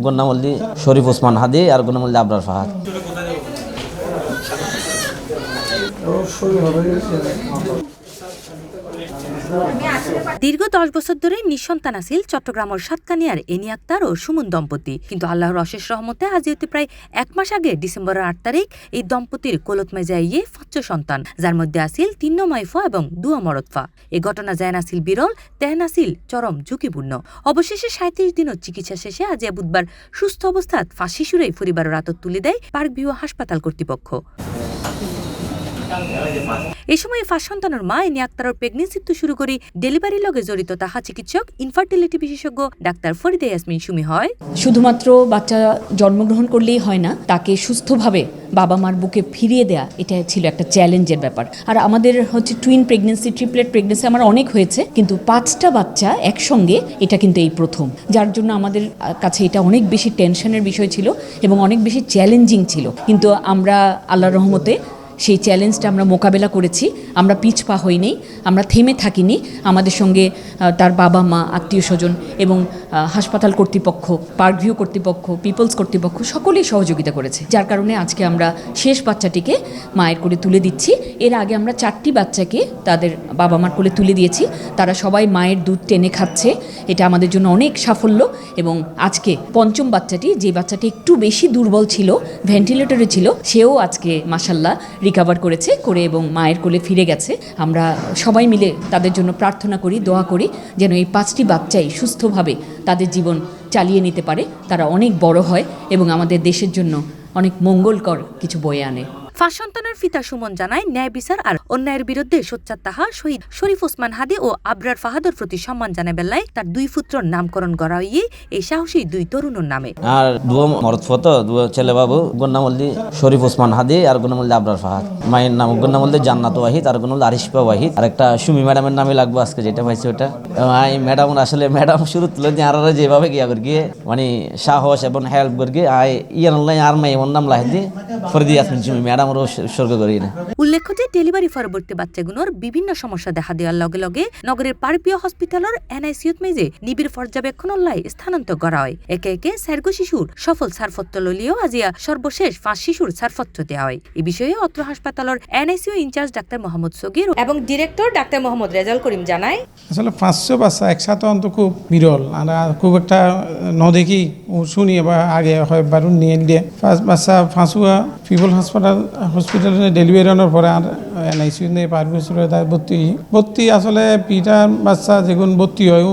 গন্নামল্লি শরীফ ওসমান হাদি আর গন্নামল্লি আবরার ফাহাদ। দীর্ঘ 10 বছর ধরে নিঃসন্তান আছিল চট্টগ্রামের সাতকানিয়ার এনি আক্তার ও সুমন দম্পতি। কিন্তু আল্লাহর অশেষ রহমতে আজ হতে প্রায় 1 মাস আগে ডিসেম্বরের 8 তারিখ এই দম্পতির কোলতমে যাইয়ে 5 সন্তান, যার মধ্যে আছিল 3 মাইফা এবং 2 মরদফা। এই ঘটনা যায় নাছিল বিরল, তেহন আছিল চরম ঝুঁকিপূর্ণ। অবশেষে 37 দিনের চিকিৎসা শেষে আজ বুধবার সুস্থ অবস্থায় 5 শিশুরাই পরিবারের আতত তুলে দেয় পার্ক ভিউ হাসপাতাল কর্তৃপক্ষ। এই সময় 5 সন্তানের মা এনি আক্তারের প্রেগনেন্সি তো শুরু করি ডেলিভারির লগে জড়িত তাহা চিকিৎসক ইনফার্টিলিটি বিশেষজ্ঞ ডাক্তার ফরিদা ইয়াসমিন সুমি হয়। শুধুমাত্র বাচ্চা জন্মগ্রহণ করলেই হয় না, তাকে সুস্থভাবে বাবা মার বুকে ফিরিয়ে দেয়া এটা ছিল একটা চ্যালেঞ্জের ব্যাপার। আর আমাদের হচ্ছে টুইন প্রেগনেন্সি, ট্রিপলেট প্রেগনেন্সি আমার অনেক হয়েছে, কিন্তু 5টা বাচ্চা একসঙ্গে এটা কিন্তু এই প্রথম, যার জন্য আমাদের কাছে এটা অনেক বেশি টেনশনের বিষয় ছিল এবং অনেক বেশি চ্যালেঞ্জিং ছিল। কিন্তু আমরা আল্লাহর রহমতে সেই চ্যালেঞ্জটা আমরা মোকাবেলা করেছি। আমরা পিছপা হইনি, আমরা থেমে থাকিনি। আমাদের সঙ্গে তার বাবা মা, আত্মীয় স্বজন এবং হাসপাতাল কর্তৃপক্ষ, পার্ক ভিউ কর্তৃপক্ষ, পিপলস কর্তৃপক্ষ সকলেই সহযোগিতা করেছে, যার কারণে আজকে আমরা শেষ বাচ্চাটিকে মায়ের কোলে তুলে দিচ্ছি। এর আগে আমরা 4টি বাচ্চাকে তাদের বাবা মার কোলে তুলে দিয়েছি, তারা সবাই মায়ের দুধ টেনে খাচ্ছে। এটা আমাদের জন্য অনেক সাফল্য। এবং আজকে 5ম বাচ্চাটি, যে বাচ্চাটি একটু বেশি দুর্বল ছিল, ভেন্টিলেটরে ছিল, সেও আজকে মাশাল্লাহ রিকভার করেছে এবং মায়ের কোলে ফিরে গেছে। আমরা সবাই মিলে তাদের জন্য প্রার্থনা করি, দোয়া করি যেন এই 5টি বাচ্চাই সুস্থভাবে তাদের জীবন চালিয়ে নিতে পারে, তারা অনেক বড় হয় এবং আমাদের দেশের জন্য অনেক মঙ্গলকর কিছু বয়ে আনে। 5 সন্তানের পিতা সুমন জানায়, ন্যায় বিচার আর অন্যায়ের বিরুদ্ধে সোচ্চার তাহা শহীদ শরীফ ওসমান হাদি ও আবরার ফাহাদের প্রতি সম্মান জানায় বেলায় তার 2 পুত্রর নামকরণ করা হইয়ে এই সাহসী 2 তরুণের নামে। আর 2 মরদফা তো 2 ছেলে বাবু, গন্নামল্লি শরীফ ওসমান হাদি আর গন্নামল্লি আবরার ফাহাদ। মায়ের নাম গন্নামল্লি জান্নাত ওয়াহিদ আর গন্নামল্লি আরিশপা ওয়াহিদ। আর একটা সুমি ম্যাডামের নামে লাগবে আজকে, যেটা পাইছে ওটা। ম্যাডাম আসলে ম্যাডাম শুরু তুলে দিয়ে আর যেভাবে গিয়া করি মানে সাহস এবং হেল্প করি আর মাই এমন নাম লাহিদি ফরিদা ইয়াসমিন সুমি ম্যাডামেরও উৎসর্গ করি না। উল্লেখ্য যে ডেলিভারি পরবর্তী বাচ্চাগুলোর বিভিন্ন সমস্যা দেখা দেওয়ার লগে লগে নগরের পারপিও হসপিটালের এনআইসিউত মেজে নিবিড় পর্যবেক্ষণ লাই স্থানান্তর করা হয়। একে একে 4 শিশুর সফল ছাড়পত্র লইলেও আজিয়া সর্বশেষ 5 শিশুর ছাড়পত্র দেওয়া হয়। এই বিষয়ে অত্র হাসপাতালের NICU in charge doctor Mohammad Sagir এবং ডিরেক্টর ডাক্তার মোহাম্মদ রেজাল করিম জানায়, আসলে 500 বাচ্চা একসাথে অন্তত খুব বিরল, আমরা খুব একটা দেখি শুনি বা আগে হয় বারুন নিয়ে দিয়ে 5 বাচ্চা ফাঁসুয়া পিপল হসপিটালে ডেলিভারি হওয়ার পরে আর এনআইসিউ নিয়ে পারমিশন তাই ভর্তি আসলে পিটার বাচ্চা যেগুন ভর্তি হয়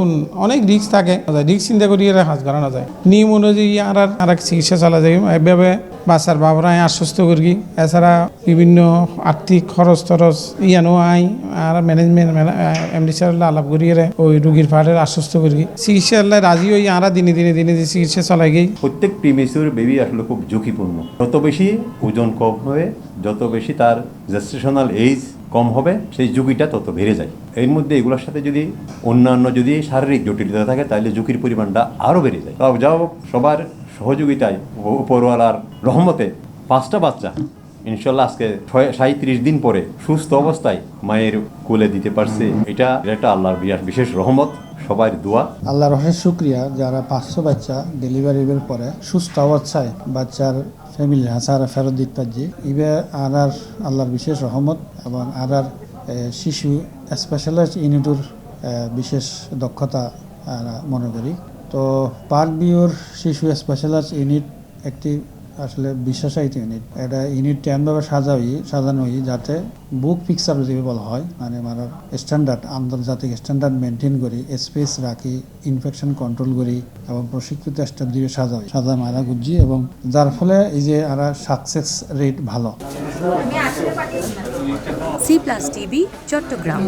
অনেক রিস্ক থাকে, রিস্ক চিন্তা করিয়ে কাজ করানো যায়। নিয়ম অনুযায়ী আর এক চিকিৎসা চালা যায়। এভাবে বাচ্চার বাবারা আশ্বস্ত করি। এছাড়া বিভিন্ন আর্থিক খরচ ইয়ানো I R management MD sir আলাপ করিয়ে ওই রুগীর ফাড়ের আশ্বস্ত করি। চিকিৎসা রাজি হই আর দিনে চিকিৎসা চালাই গেই। প্রত্যেক প্রিমেচিউর বেবি আসলে খুব ঝুঁকিপূর্ণ। যত বেশি ওজন কম হবে, যত বেশি তার জেস্টেশনাল এজ কম হবে, সেই ঝুঁকিটা তত বেড়ে যায়। এর মধ্যে এগুলোর সাথে যদি অন্যান্য যদি শারীরিক জটিলতা থাকে তাহলে ঝুঁকির পরিমাণটা আরও বেড়ে যায়। তাও যাও সবার সহযোগিতায় উপরওয়ালার রহমতে 5টা বাচ্চা ইনশাল্লাহ আজকে 37 দিন পরে সুস্থ অবস্থায় মায়ের কোলে দিতে পারছে। এটা একটা আল্লাহর বিশেষ রহমত, সবার দোয়া। আল্লাহর অশেষ শুকরিয়া যারা 500 বাচ্চা ডেলিভারির পরে সুস্থ অবস্থায় বাচ্চার ফ্যামিলি হাসারা ফেরত দিতে পারছি। ইবে আর আল্লাহর বিশেষ রহমত এবং আর শিশু স্পেশালাইজড ইউনিটের বিশেষ দক্ষতা মনে করি। তো পার্ক ভিউর শিশু স্পেশালাইজড ইউনিট একটি আসলে বিশেষায়িত ইউনিট। এটা ইউনিট এমনভাবে সাজানো হয় যাতে বুক পিকচার যদি বলা হয়, মানে আমার স্ট্যান্ডার্ড আন্তর্জাতিক স্ট্যান্ডার্ড মেনটেন করি, স্পেস রাখি, ইনফেকশন কন্ট্রোল করি এবং প্রশিক্ষিত স্টাফ দিয়ে সাজা মারা গুজি, এবং যার ফলে এই যে আর সাকসেস রেট ভালো। C+ TV Chittagong.